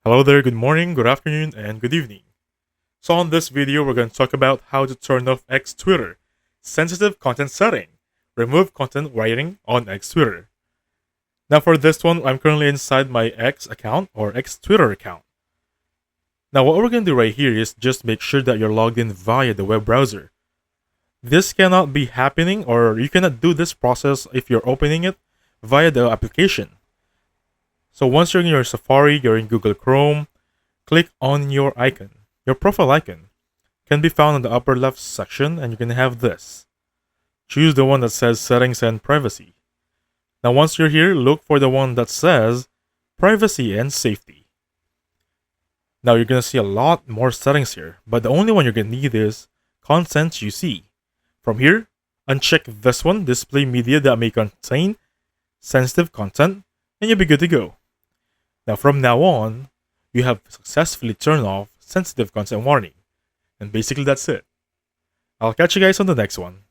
Hello there, good morning, good afternoon, and good evening. So on this video, we're going to talk about how to turn off X Twitter sensitive content setting, remove content writing on X Twitter. Now for this one, I'm currently inside my X account or X Twitter account. Now what we're going to do right here is just make sure that you're logged in via the web browser. This cannot be happening, or you cannot do this process if you're opening it via the application. So once you're in your Safari, you're in Google Chrome, click on your icon. Your profile icon can be found in the upper left section, and you can have this. Choose the one that says Settings and Privacy. Now once you're here, look for the one that says Privacy and Safety. Now you're going to see a lot more settings here, but the only one you're going to need is Consent You See. From here, uncheck this one, Display Media that may contain sensitive content, and you'll be good to go. Now from now on, you have successfully turned off sensitive content warning. And basically that's it. I'll catch you guys on the next one.